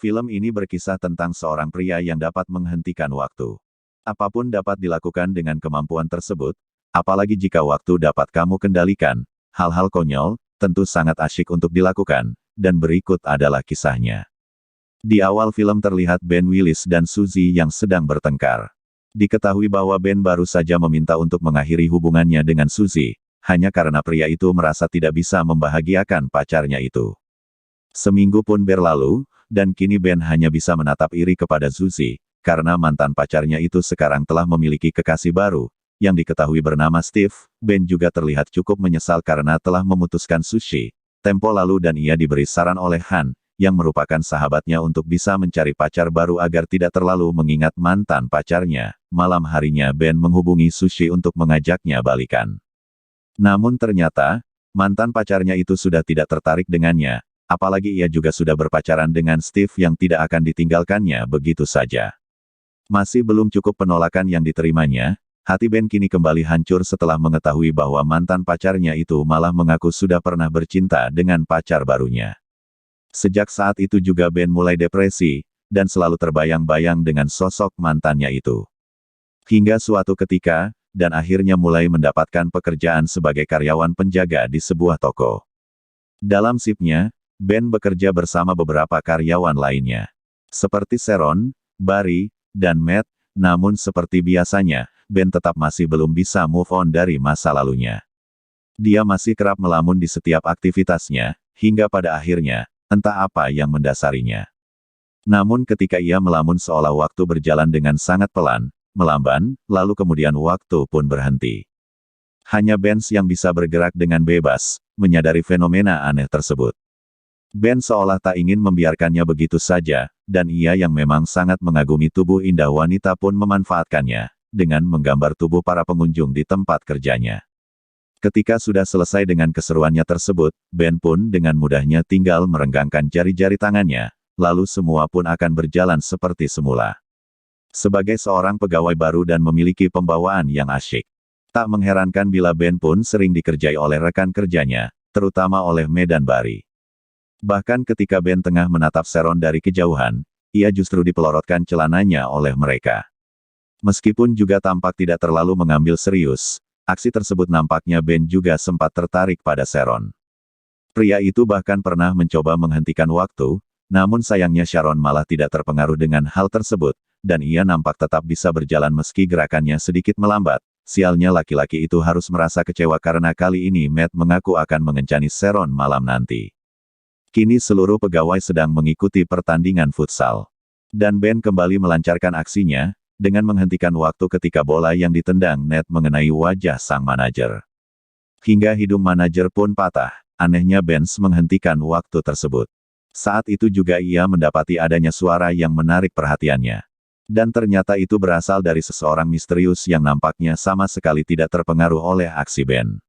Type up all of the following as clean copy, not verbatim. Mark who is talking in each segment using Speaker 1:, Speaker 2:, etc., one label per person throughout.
Speaker 1: Film ini berkisah tentang seorang pria yang dapat menghentikan waktu. Apapun dapat dilakukan dengan kemampuan tersebut, apalagi jika waktu dapat kamu kendalikan. Hal-hal konyol, tentu sangat asyik untuk dilakukan, dan berikut adalah kisahnya. Di awal film terlihat Ben Willis dan Suzy yang sedang bertengkar. Diketahui bahwa Ben baru saja meminta untuk mengakhiri hubungannya dengan Suzy, hanya karena pria itu merasa tidak bisa membahagiakan pacarnya itu. Seminggu pun berlalu, dan kini Ben hanya bisa menatap iri kepada Suzy, karena mantan pacarnya itu sekarang telah memiliki kekasih baru, yang diketahui bernama Steve. Ben juga terlihat cukup menyesal karena telah memutuskan Suzy tempo lalu dan ia diberi saran oleh Han, yang merupakan sahabatnya untuk bisa mencari pacar baru agar tidak terlalu mengingat mantan pacarnya. Malam harinya Ben menghubungi Suzy untuk mengajaknya balikan. Namun ternyata, mantan pacarnya itu sudah tidak tertarik dengannya, apalagi ia juga sudah berpacaran dengan Steve yang tidak akan ditinggalkannya begitu saja. Masih belum cukup penolakan yang diterimanya, hati Ben kini kembali hancur setelah mengetahui bahwa mantan pacarnya itu malah mengaku sudah pernah bercinta dengan pacar barunya. Sejak saat itu juga Ben mulai depresi, dan selalu terbayang-bayang dengan sosok mantannya itu. Hingga suatu ketika, dan akhirnya mulai mendapatkan pekerjaan sebagai karyawan penjaga di sebuah toko. Dalam shiftnya, Ben bekerja bersama beberapa karyawan lainnya. Seperti Sharon, Barry, dan Matt, namun seperti biasanya, Ben tetap masih belum bisa move on dari masa lalunya. Dia masih kerap melamun di setiap aktivitasnya, hingga pada akhirnya, entah apa yang mendasarinya. Namun ketika ia melamun seolah waktu berjalan dengan sangat pelan, melamban, lalu kemudian waktu pun berhenti. Hanya Ben yang bisa bergerak dengan bebas, menyadari fenomena aneh tersebut. Ben seolah tak ingin membiarkannya begitu saja, dan ia yang memang sangat mengagumi tubuh indah wanita pun memanfaatkannya, dengan menggambar tubuh para pengunjung di tempat kerjanya. Ketika sudah selesai dengan keseruannya tersebut, Ben pun dengan mudahnya tinggal merenggangkan jari-jari tangannya, lalu semua pun akan berjalan seperti semula. Sebagai seorang pegawai baru dan memiliki pembawaan yang asyik, tak mengherankan bila Ben pun sering dikerjai oleh rekan kerjanya, terutama oleh Matt dan Barry. Bahkan ketika Ben tengah menatap Sharon dari kejauhan, ia justru dipelorotkan celananya oleh mereka. Meskipun juga tampak tidak terlalu mengambil serius, aksi tersebut nampaknya Ben juga sempat tertarik pada Sharon. Pria itu bahkan pernah mencoba menghentikan waktu, namun sayangnya Sharon malah tidak terpengaruh dengan hal tersebut, dan ia nampak tetap bisa berjalan meski gerakannya sedikit melambat. Sialnya laki-laki itu harus merasa kecewa karena kali ini Matt mengaku akan mengencani Sharon malam nanti. Kini seluruh pegawai sedang mengikuti pertandingan futsal. Dan Ben kembali melancarkan aksinya, dengan menghentikan waktu ketika bola yang ditendang net mengenai wajah sang manajer. Hingga hidung manajer pun patah, anehnya Ben menghentikan waktu tersebut. Saat itu juga ia mendapati adanya suara yang menarik perhatiannya. Dan ternyata itu berasal dari seseorang misterius yang nampaknya sama sekali tidak terpengaruh oleh aksi Ben.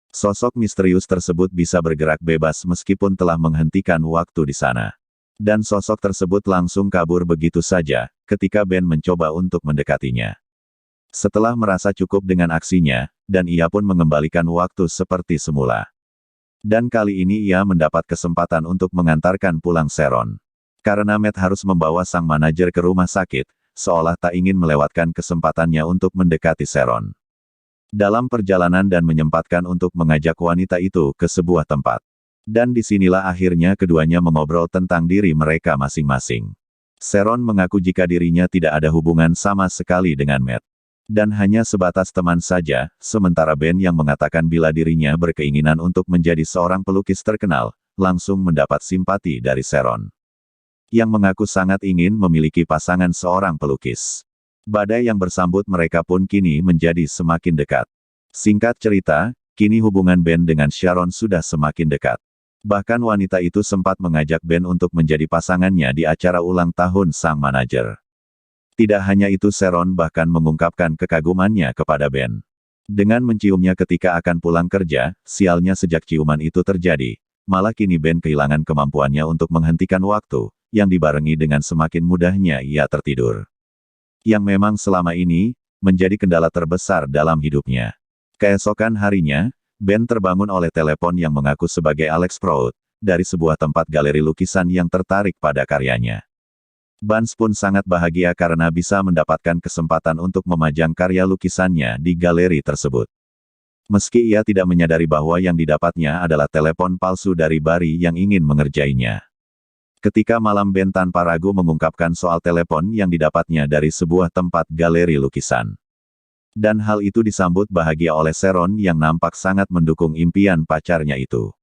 Speaker 1: Sosok misterius tersebut bisa bergerak bebas meskipun telah menghentikan waktu di sana. Dan sosok tersebut langsung kabur begitu saja, ketika Ben mencoba untuk mendekatinya. Setelah merasa cukup dengan aksinya, dan ia pun mengembalikan waktu seperti semula. Dan kali ini ia mendapat kesempatan untuk mengantarkan pulang Sharon. Karena Matt harus membawa sang manajer ke rumah sakit, seolah tak ingin melewatkan kesempatannya untuk mendekati Sharon. Dalam perjalanan dan menyempatkan untuk mengajak wanita itu ke sebuah tempat. Dan disinilah akhirnya keduanya mengobrol tentang diri mereka masing-masing. Sharon mengaku jika dirinya tidak ada hubungan sama sekali dengan Matt. Dan hanya sebatas teman saja, sementara Ben yang mengatakan bila dirinya berkeinginan untuk menjadi seorang pelukis terkenal, langsung mendapat simpati dari Sharon. Yang mengaku sangat ingin memiliki pasangan seorang pelukis. Badai yang bersambut mereka pun kini menjadi semakin dekat. Singkat cerita, kini hubungan Ben dengan Sharon sudah semakin dekat. Bahkan wanita itu sempat mengajak Ben untuk menjadi pasangannya di acara ulang tahun sang manajer. Tidak hanya itu, Sharon bahkan mengungkapkan kekagumannya kepada Ben. Dengan menciumnya ketika akan pulang kerja, sialnya sejak ciuman itu terjadi, malah kini Ben kehilangan kemampuannya untuk menghentikan waktu, yang dibarengi dengan semakin mudahnya ia tertidur. Yang memang selama ini, menjadi kendala terbesar dalam hidupnya. Keesokan harinya, Ben terbangun oleh telepon yang mengaku sebagai Alex Prout, dari sebuah tempat galeri lukisan yang tertarik pada karyanya. Bans pun sangat bahagia karena bisa mendapatkan kesempatan untuk memajang karya lukisannya di galeri tersebut. Meski ia tidak menyadari bahwa yang didapatnya adalah telepon palsu dari Barry yang ingin mengerjainya. Ketika malam Ben tanpa ragu mengungkapkan soal telepon yang didapatnya dari sebuah tempat galeri lukisan. Dan hal itu disambut bahagia oleh Sharon yang nampak sangat mendukung impian pacarnya itu.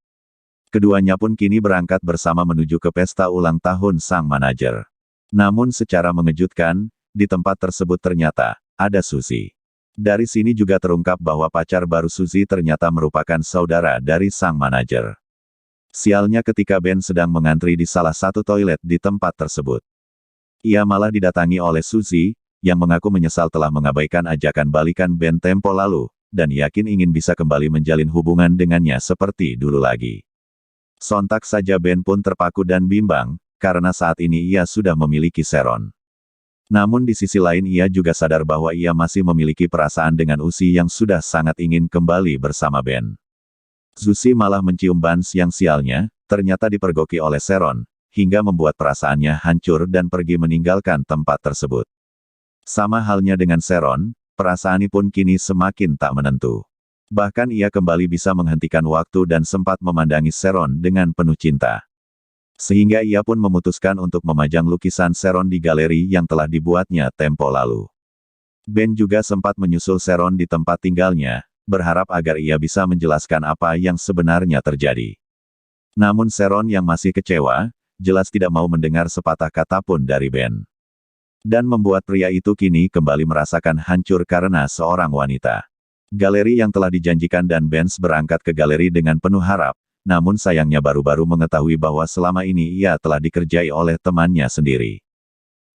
Speaker 1: Keduanya pun kini berangkat bersama menuju ke pesta ulang tahun sang manajer. Namun secara mengejutkan, di tempat tersebut ternyata ada Suzy. Dari sini juga terungkap bahwa pacar baru Suzy ternyata merupakan saudara dari sang manajer. Sialnya ketika Ben sedang mengantri di salah satu toilet di tempat tersebut. Ia malah didatangi oleh Suzy, yang mengaku menyesal telah mengabaikan ajakan balikan Ben tempo lalu, dan yakin ingin bisa kembali menjalin hubungan dengannya seperti dulu lagi. Sontak saja Ben pun terpaku dan bimbang, karena saat ini ia sudah memiliki Sharon. Namun di sisi lain ia juga sadar bahwa ia masih memiliki perasaan dengan Uzi yang sudah sangat ingin kembali bersama Ben. Suzy malah mencium Bans yang sialnya, ternyata dipergoki oleh Sharon, hingga membuat perasaannya hancur dan pergi meninggalkan tempat tersebut. Sama halnya dengan Sharon, perasaannya pun kini semakin tak menentu. Bahkan ia kembali bisa menghentikan waktu dan sempat memandangi Sharon dengan penuh cinta. Sehingga ia pun memutuskan untuk memajang lukisan Sharon di galeri yang telah dibuatnya tempo lalu. Ben juga sempat menyusul Sharon di tempat tinggalnya, berharap agar ia bisa menjelaskan apa yang sebenarnya terjadi. Namun Sharon yang masih kecewa, jelas tidak mau mendengar sepatah kata pun dari Ben. Dan membuat pria itu kini kembali merasakan hancur karena seorang wanita. Galeri yang telah dijanjikan dan Benz berangkat ke galeri dengan penuh harap, namun sayangnya baru-baru mengetahui bahwa selama ini ia telah dikerjai oleh temannya sendiri.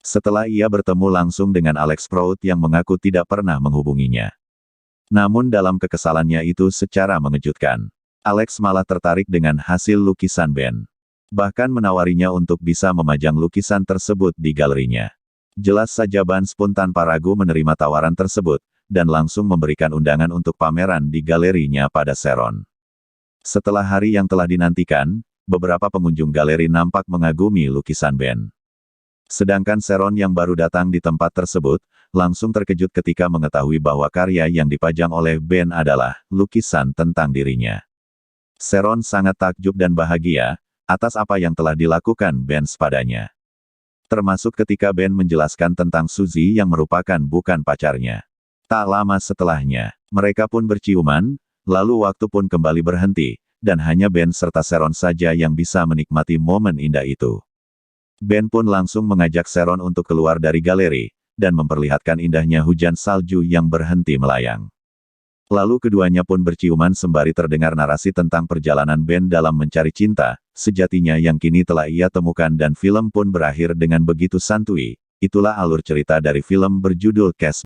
Speaker 1: Setelah ia bertemu langsung dengan Alex Prout yang mengaku tidak pernah menghubunginya. Namun dalam kekesalannya itu secara mengejutkan, Alex malah tertarik dengan hasil lukisan Ben. Bahkan menawarinya untuk bisa memajang lukisan tersebut di galerinya. Jelas saja Bans pun tanpa ragu menerima tawaran tersebut, dan langsung memberikan undangan untuk pameran di galerinya pada Sharon. Setelah hari yang telah dinantikan, beberapa pengunjung galeri nampak mengagumi lukisan Ben. Sedangkan Sharon yang baru datang di tempat tersebut, langsung terkejut ketika mengetahui bahwa karya yang dipajang oleh Ben adalah lukisan tentang dirinya. Sharon sangat takjub dan bahagia atas apa yang telah dilakukan Ben padanya. Termasuk ketika Ben menjelaskan tentang Suzy yang merupakan bukan pacarnya. Tak lama setelahnya, mereka pun berciuman, lalu waktu pun kembali berhenti, dan hanya Ben serta Sharon saja yang bisa menikmati momen indah itu. Ben pun langsung mengajak Sharon untuk keluar dari galeri, dan memperlihatkan indahnya hujan salju yang berhenti melayang. Lalu keduanya pun berciuman sembari terdengar narasi tentang perjalanan Ben dalam mencari cinta, sejatinya yang kini telah ia temukan dan film pun berakhir dengan begitu santuy. Itulah alur cerita dari film berjudul Cash